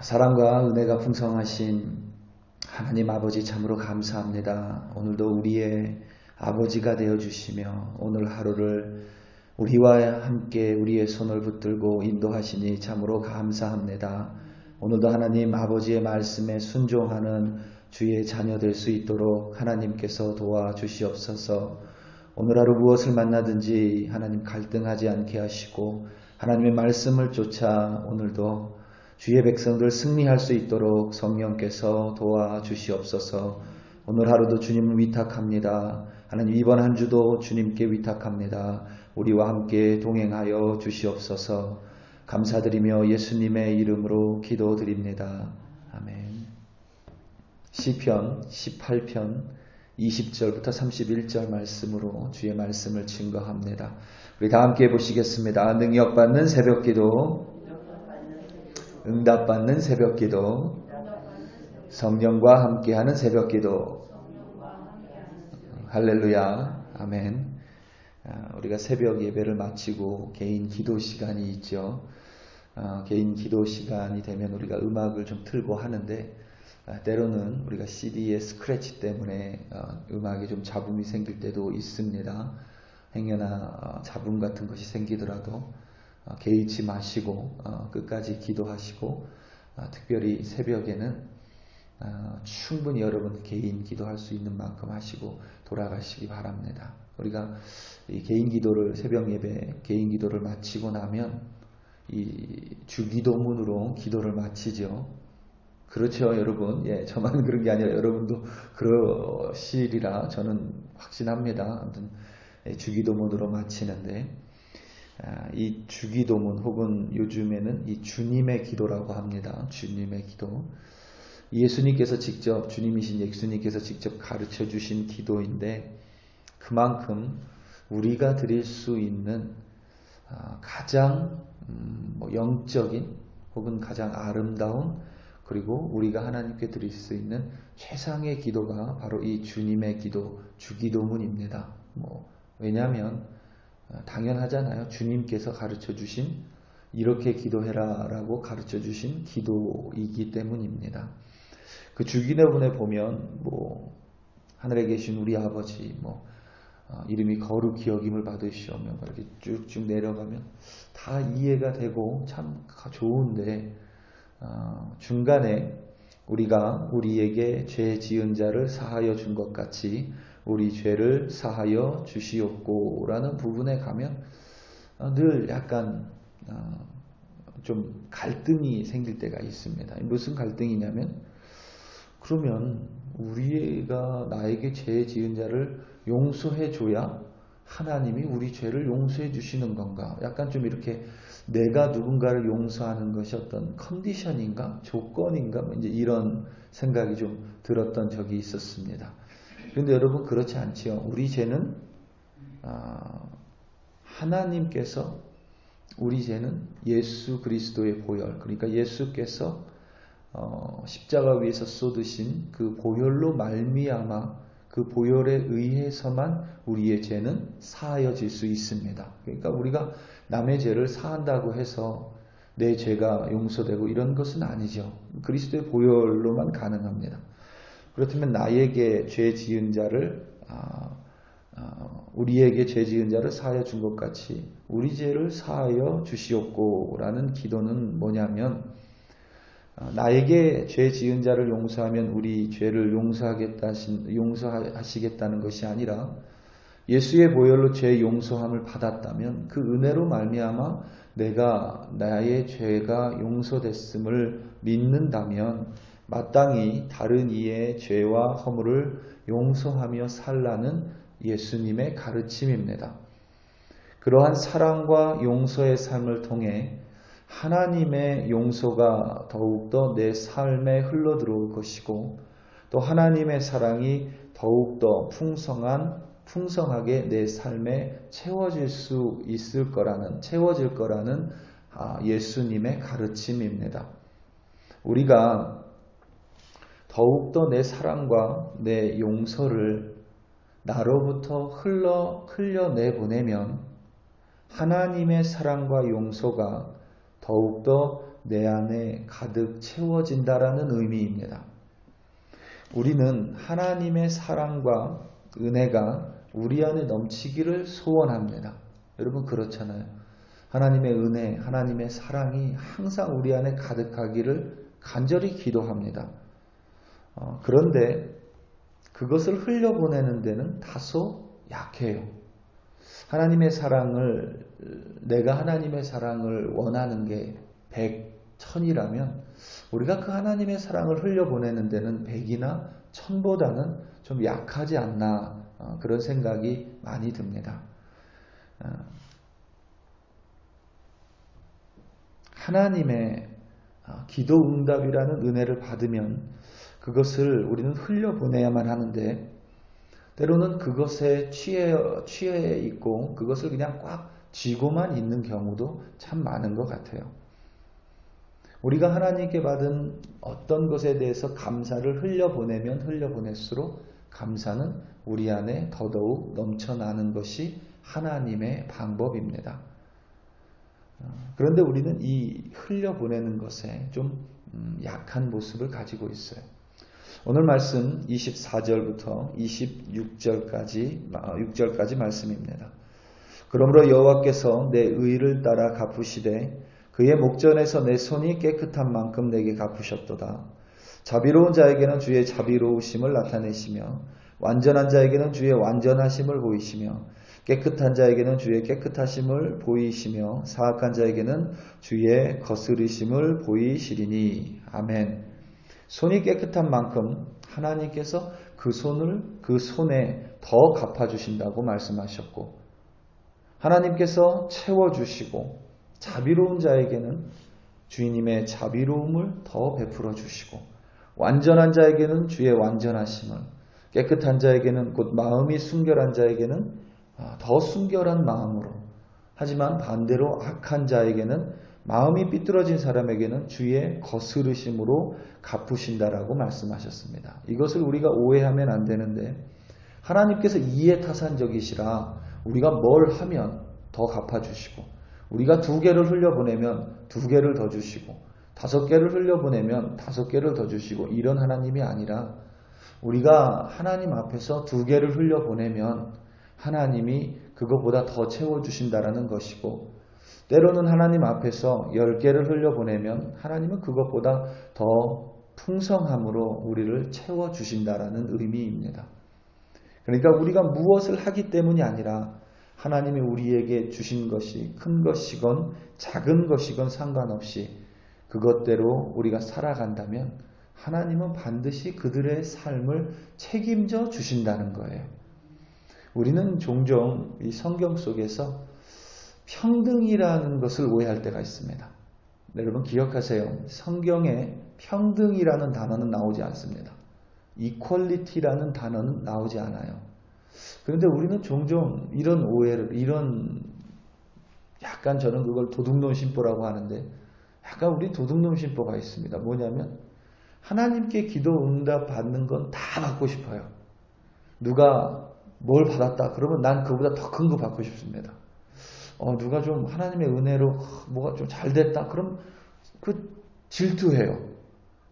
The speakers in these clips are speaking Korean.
사랑과 은혜가 풍성하신 하나님 아버지 참으로 감사합니다. 오늘도 우리의 아버지가 되어주시며 오늘 하루를 우리와 함께 우리의 손을 붙들고 인도하시니 참으로 감사합니다. 오늘도 하나님 아버지의 말씀에 순종하는 주의 자녀 될 수 있도록 하나님께서 도와주시옵소서. 오늘 하루 무엇을 만나든지 하나님 갈등하지 않게 하시고 하나님의 말씀을 쫓아 오늘도 주의 백성들 승리할 수 있도록 성령께서 도와주시옵소서. 오늘 하루도 주님을 위탁합니다. 하나님 이번 한 주도 주님께 위탁합니다. 우리와 함께 동행하여 주시옵소서. 감사드리며 예수님의 이름으로 기도드립니다. 아멘. 시편 18편 20절부터 31절 말씀으로 주의 말씀을 증거합니다. 우리 다 함께 보시겠습니다. 능력받는 새벽기도, 응답받는 새벽기도, 성령과 함께하는 새벽기도. 할렐루야. 아멘. 우리가 새벽 예배를 마치고 개인 기도 시간이 있죠. 개인 기도 시간이 되면 우리가 음악을 좀 틀고 하는데 때로는 우리가 CD의 스크래치 때문에 음악에 좀 잡음이 생길 때도 있습니다. 행여나 잡음 같은 것이 생기더라도 개의치 마시고 끝까지 기도하시고 특별히 새벽에는 충분히 여러분 개인 기도할 수 있는 만큼 하시고 돌아가시기 바랍니다. 우리가 이 개인 기도를 새벽 예배 개인 기도를 마치고 나면 이 주기도문으로 기도를 마치죠. 그렇죠, 여러분. 예, 저만 그런 게 아니라 여러분도 그러시리라 저는 확신합니다. 아무튼 주기도문으로 마치는데 이 주기도문 혹은 요즘에는 이 주님의 기도라고 합니다. 주님의 기도. 예수님께서 직접 주님이신 예수님께서 직접 가르쳐 주신 기도인데 그만큼 우리가 드릴 수 있는 가장 영적인 혹은 가장 아름다운 그리고 우리가 하나님께 드릴 수 있는 최상의 기도가 바로 이 주님의 기도, 주기도문입니다. 왜냐하면 당연하잖아요. 주님께서 가르쳐 주신 이렇게 기도해라 라고 가르쳐 주신 기도이기 때문입니다. 그 주기도문에 보면 하늘에 계신 우리 아버지 이름이 거룩히 여김을 받으시오며 이렇게 쭉쭉 내려가면 다 이해가 되고 참 좋은데 중간에 우리가 우리에게 죄 지은 자를 사하여 준 것 같이 우리 죄를 사하여 주시옵고 라는 부분에 가면 늘 약간 좀 갈등이 생길 때가 있습니다. 무슨 갈등이냐면 그러면 우리가 나에게 죄 지은 자를 용서해 줘야 하나님이 우리 죄를 용서해 주시는 건가? 약간 좀 이렇게 내가 누군가를 용서하는 것이 어떤 컨디션인가? 조건인가? 이제 이런 생각이 좀 들었던 적이 있었습니다. 그런데 여러분 그렇지 않지요. 우리 죄는 하나님께서 우리 죄는 예수 그리스도의 보혈 그러니까 예수께서 십자가 위에서 쏟으신 그 보혈로 말미암아 그 보혈에 의해서만 우리의 죄는 사하여질 수 있습니다. 그러니까 우리가 남의 죄를 사한다고 해서 내 죄가 용서되고 이런 것은 아니죠. 그리스도의 보혈로만 가능합니다. 그렇다면 나에게 죄 지은 자를 우리에게 죄 지은 자를 사하여 준 것 같이 우리 죄를 사하여 주시옵고 라는 기도는 뭐냐면 나에게 죄 지은 자를 용서하면 우리 죄를 용서하시겠다는 것이 아니라 예수의 보혈로 죄 용서함을 받았다면 그 은혜로 말미암아 내가 나의 죄가 용서됐음을 믿는다면 마땅히 다른 이의 죄와 허물을 용서하며 살라는 예수님의 가르침입니다. 그러한 사랑과 용서의 삶을 통해 하나님의 용서가 더욱더 내 삶에 흘러들어올 것이고 또 하나님의 사랑이 더욱더 풍성하게 내 삶에 채워질 거라는 예수님의 가르침입니다. 우리가 더욱더 내 사랑과 내 용서를 나로부터 흘려내보내면 하나님의 사랑과 용서가 더욱더 내 안에 가득 채워진다라는 의미입니다. 우리는 하나님의 사랑과 은혜가 우리 안에 넘치기를 소원합니다. 여러분 그렇잖아요. 하나님의 은혜, 하나님의 사랑이 항상 우리 안에 가득하기를 간절히 기도합니다. 그런데 그것을 흘려보내는 데는 다소 약해요. 하나님의 사랑을, 내가 하나님의 사랑을 원하는 게 100, 1000이라면 우리가 그 하나님의 사랑을 흘려보내는 데는 100이나 1000보다는 좀 약하지 않나, 그런 생각이 많이 듭니다. 하나님의 기도 응답이라는 은혜를 받으면 그것을 우리는 흘려보내야만 하는데 때로는 그것에 취해 있고 그것을 그냥 꽉 쥐고만 있는 경우도 참 많은 것 같아요. 우리가 하나님께 받은 어떤 것에 대해서 감사를 흘려보내면 흘려보낼수록 감사는 우리 안에 더더욱 넘쳐나는 것이 하나님의 방법입니다. 그런데 우리는 이 흘려보내는 것에 좀 약한 모습을 가지고 있어요. 오늘 말씀 24절부터 26절까지 말씀입니다. 그러므로 여호와께서 내 의를 따라 갚으시되 그의 목전에서 내 손이 깨끗한 만큼 내게 갚으셨도다. 자비로운 자에게는 주의 자비로우심을 나타내시며 완전한 자에게는 주의 완전하심을 보이시며 깨끗한 자에게는 주의 깨끗하심을 보이시며 사악한 자에게는 주의 거스르심을 보이시리니. 아멘. 손이 깨끗한 만큼 하나님께서 그 손에 더 갚아주신다고 말씀하셨고 하나님께서 채워주시고 자비로운 자에게는 주님의 자비로움을 더 베풀어 주시고 완전한 자에게는 주의 완전하심을 깨끗한 자에게는 곧 마음이 순결한 자에게는 더 순결한 마음으로 하지만 반대로 악한 자에게는 마음이 삐뚤어진 사람에게는 주의 거스르심으로 갚으신다라고 말씀하셨습니다. 이것을 우리가 오해하면 안 되는데 하나님께서 이해타산적이시라 우리가 뭘 하면 더 갚아주시고 우리가 2개를 흘려보내면 2개를 더 주시고 5개를 흘려보내면 5개를 더 주시고 이런 하나님이 아니라 우리가 하나님 앞에서 2개를 흘려보내면 하나님이 그것보다 더 채워주신다라는 것이고 때로는 하나님 앞에서 10개를 흘려보내면 하나님은 그것보다 더 풍성함으로 우리를 채워주신다라는 의미입니다. 그러니까 우리가 무엇을 하기 때문이 아니라 하나님이 우리에게 주신 것이 큰 것이건 작은 것이건 상관없이 그것대로 우리가 살아간다면 하나님은 반드시 그들의 삶을 책임져 주신다는 거예요. 우리는 종종 이 성경 속에서 평등이라는 것을 오해할 때가 있습니다. 여러분 기억하세요. 성경에 평등이라는 단어는 나오지 않습니다. 이퀄리티라는 단어는 나오지 않아요. 그런데 우리는 종종 이런 오해를, 약간 저는 그걸 도둑놈 신보라고 하는데 약간 우리 도둑놈 신보가 있습니다. 뭐냐면 하나님께 기도 응답 받는 건 다 받고 싶어요. 누가 뭘 받았다 그러면 난 그보다 더 큰 거 받고 싶습니다. 누가 좀 하나님의 은혜로 뭐가 좀 잘 됐다 그럼 그 질투해요.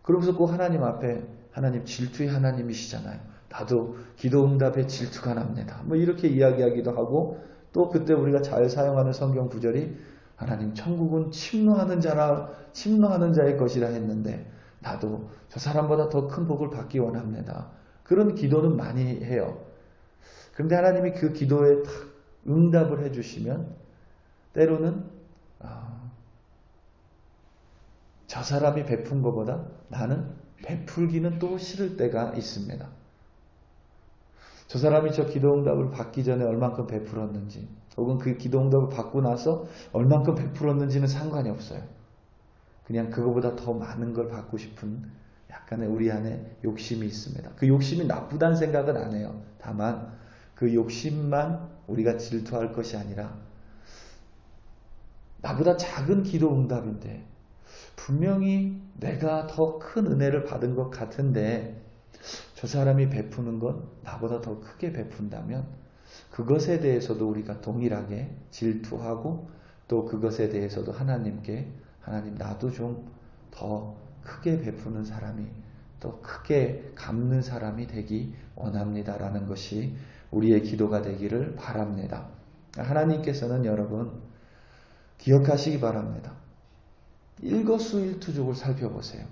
그러면서 꼭 하나님 앞에 하나님 질투의 하나님이시잖아요. 나도 기도 응답에 질투가 납니다. 뭐 이렇게 이야기하기도 하고 또 그때 우리가 잘 사용하는 성경 구절이 하나님 천국은 침노하는 자의 것이라 했는데 나도 저 사람보다 더 큰 복을 받기 원합니다. 그런 기도는 많이 해요. 그런데 하나님이 그 기도에 응답을 해주시면 때로는 저 사람이 베푼 것보다 나는 베풀기는 또 싫을 때가 있습니다. 저 사람이 저 기도응답을 받기 전에 얼만큼 베풀었는지 혹은 그 기도응답을 받고 나서 얼만큼 베풀었는지는 상관이 없어요. 그냥 그거보다 더 많은 걸 받고 싶은 약간의 우리 안에 욕심이 있습니다. 그 욕심이 나쁘다는 생각은 안 해요. 다만 그 욕심만 우리가 질투할 것이 아니라 나보다 작은 기도응답인데 분명히 내가 더 큰 은혜를 받은 것 같은데 저 사람이 베푸는 건 나보다 더 크게 베푼다면 그것에 대해서도 우리가 동일하게 질투하고 또 그것에 대해서도 하나님께 하나님 나도 좀 더 크게 베푸는 사람이, 또 크게 갚는 사람이 되기 원합니다라는 것이 우리의 기도가 되기를 바랍니다. 하나님께서는 여러분 기억하시기 바랍니다. 일거수일투족을 살펴보세요.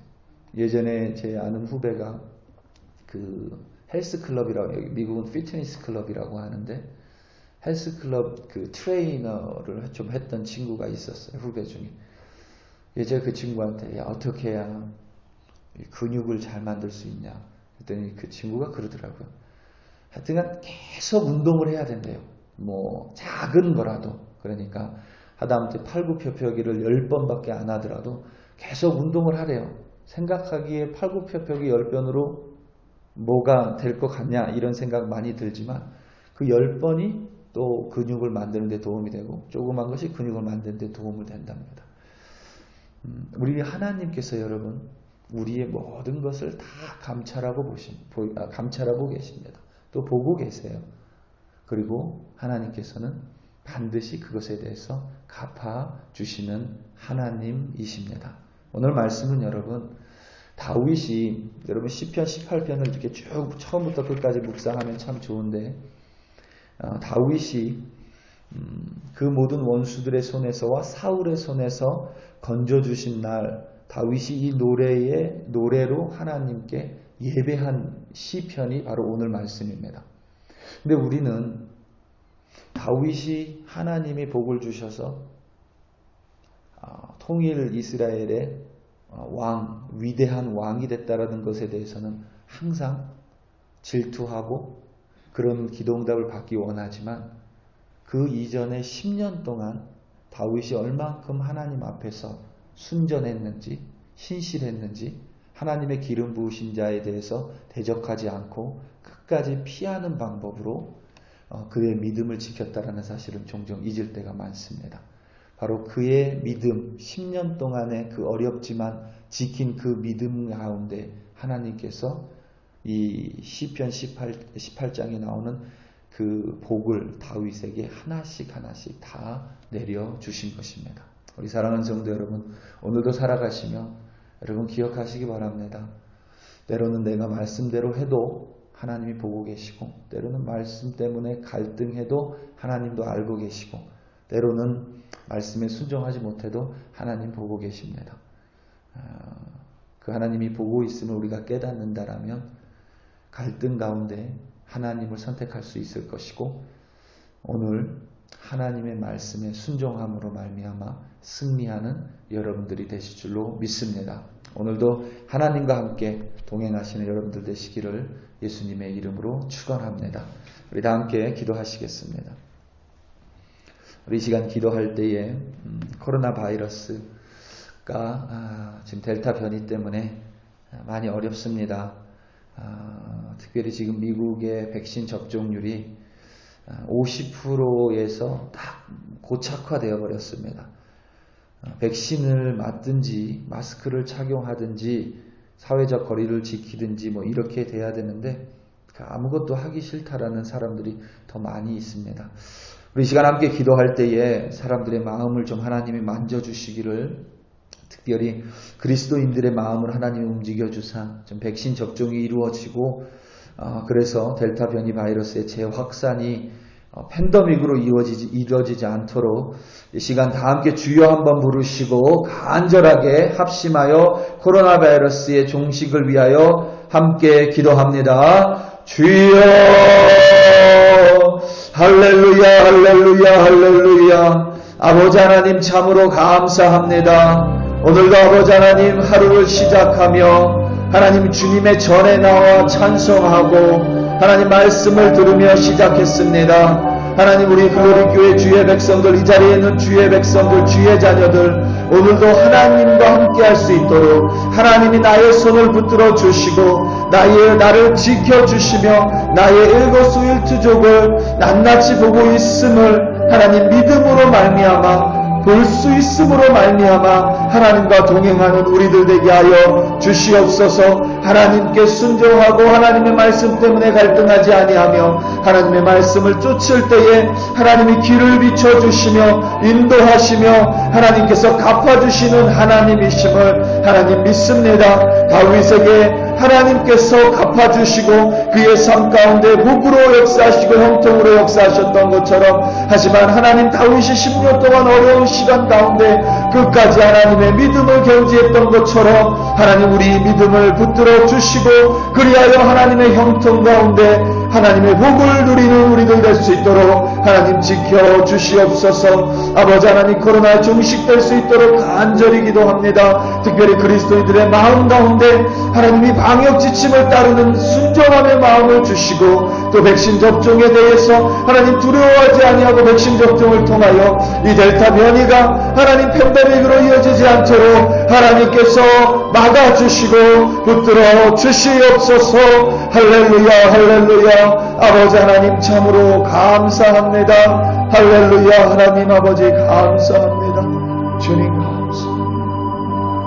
예전에 제 아는 후배가 그 헬스클럽이라고, 미국은 피트니스 클럽이라고 하는데 헬스클럽 그 트레이너를 좀 했던 친구가 있었어요. 후배 중에. 예전에 그 친구한테 어떻게 해야 근육을 잘 만들 수 있냐 그랬더니 그 친구가 그러더라고요. 하여튼간 계속 운동을 해야 된대요. 뭐 작은 거라도. 그러니까 하다못해 팔굽혀펴기를 10번밖에 안 하더라도 계속 운동을 하래요. 생각하기에 팔굽혀펴기 10번으로 뭐가 될 것 같냐 이런 생각 많이 들지만 그 10번이 또 근육을 만드는 데 도움이 되고 조그만 것이 근육을 만드는 데 도움을 된답니다. 우리 하나님께서 여러분 우리의 모든 것을 다 감찰하고 계십니다. 또 보고 계세요. 그리고 하나님께서는 반드시 그것에 대해서 갚아주시는 하나님이십니다. 오늘 말씀은 여러분 다윗이 여러분 시편 18편을 이렇게 쭉 처음부터 끝까지 묵상하면 참 좋은데 다윗이 그 모든 원수들의 손에서와 사울의 손에서 건져주신 날 다윗이 이 노래로 하나님께 예배한 시편이 바로 오늘 말씀입니다. 근데 우리는 다윗이 하나님이 복을 주셔서 통일 이스라엘의 위대한 왕이 됐다라는 것에 대해서는 항상 질투하고 그런 기도응답을 받기 원하지만 그 이전에 10년 동안 다윗이 얼만큼 하나님 앞에서 순전했는지 신실했는지 하나님의 기름 부으신 자에 대해서 대적하지 않고 끝까지 피하는 방법으로 그의 믿음을 지켰다라는 사실은 종종 잊을 때가 많습니다. 바로 그의 믿음, 10년 동안의 그 어렵지만 지킨 그 믿음 가운데 하나님께서 이 시편 18장에 나오는 그 복을 다윗에게 하나씩 다 내려주신 것입니다. 우리 사랑하는 성도 여러분, 오늘도 살아가시며 여러분 기억하시기 바랍니다. 때로는 내가 말씀대로 해도 하나님이 보고 계시고 때로는 말씀 때문에 갈등해도 하나님도 알고 계시고 때로는 말씀에 순종하지 못해도 하나님 보고 계십니다. 그 하나님이 보고 있음을 우리가 깨닫는다라면 갈등 가운데 하나님을 선택할 수 있을 것이고 오늘 하나님의 말씀에 순종함으로 말미암아 승리하는 여러분들이 되실 줄로 믿습니다. 오늘도 하나님과 함께 동행하시는 여러분들 되시기를 예수님의 이름으로 축원합니다. 우리 다 함께 기도하시겠습니다. 우리 이 시간 기도할 때에 코로나 바이러스가 지금 델타 변이 때문에 많이 어렵습니다. 특별히 지금 미국의 백신 접종률이 50%에서 다 고착화되어 버렸습니다. 백신을 맞든지 마스크를 착용하든지 사회적 거리를 지키든지 뭐 이렇게 돼야 되는데 아무것도 하기 싫다라는 사람들이 더 많이 있습니다. 우리 시간 함께 기도할 때에 사람들의 마음을 좀 하나님이 만져주시기를, 특별히 그리스도인들의 마음을 하나님이 움직여주사 좀 백신 접종이 이루어지고 그래서 델타 변이 바이러스의 재확산이 팬데믹으로 이루어지지 않도록 이 시간 다 함께 주여 한번 부르시고 간절하게 합심하여 코로나 바이러스의 종식을 위하여 함께 기도합니다. 주여, 할렐루야, 할렐루야, 할렐루야. 아버지 하나님 참으로 감사합니다. 오늘도 아버지 하나님 하루를 시작하며 하나님 주님의 전에 나와 찬송하고 하나님 말씀을 들으며 시작했습니다. 하나님 우리 글로리교회 주의 백성들, 이 자리에 있는 주의 백성들, 주의 자녀들 오늘도 하나님과 함께 할 수 있도록 하나님이 나의 손을 붙들어 주시고 나를 지켜주시며 나의 일거수일투족을 낱낱이 보고 있음을 하나님 믿음으로 말미암아 볼 수 있음으로 말미암아 하나님과 동행하는 우리들 되게 하여 주시옵소서. 하나님께 순종하고 하나님의 말씀 때문에 갈등하지 아니하며 하나님의 말씀을 쫓을 때에 하나님이 길을 비춰주시며 인도하시며 하나님께서 갚아주시는 하나님이심을 하나님 믿습니다. 다윗에게 하나님께서 갚아주시고 그의 삶 가운데 복으로 역사하시고 형통으로 역사하셨던 것처럼, 하지만 하나님 다윗이 10년 동안 어려운 시간 가운데 끝까지 하나님의 믿음을 견지했던 것처럼 하나님 우리 믿음을 붙들어 주시고 그리하여 하나님의 형통 가운데 하나님의 복을 누리는 우리들 될 수 있도록 하나님 지켜 주시옵소서. 아버지 하나님, 코로나에 종식될 수 있도록 간절히 기도합니다. 특별히 그리스도인들의 마음 가운데 하나님이 방역 지침을 따르는 순종함의 마음을 주시고, 또 백신 접종에 대해서 하나님 두려워하지 아니하고 백신 접종을 통하여 이 델타 변이가 하나님 팬데믹으로 이어지지 않도록 하나님께서 막아주시고 붙들어 주시옵소서. 할렐루야, 할렐루야. 아버지 하나님 참으로 감사합니다. 할렐루야. 하나님 아버지 감사합니다.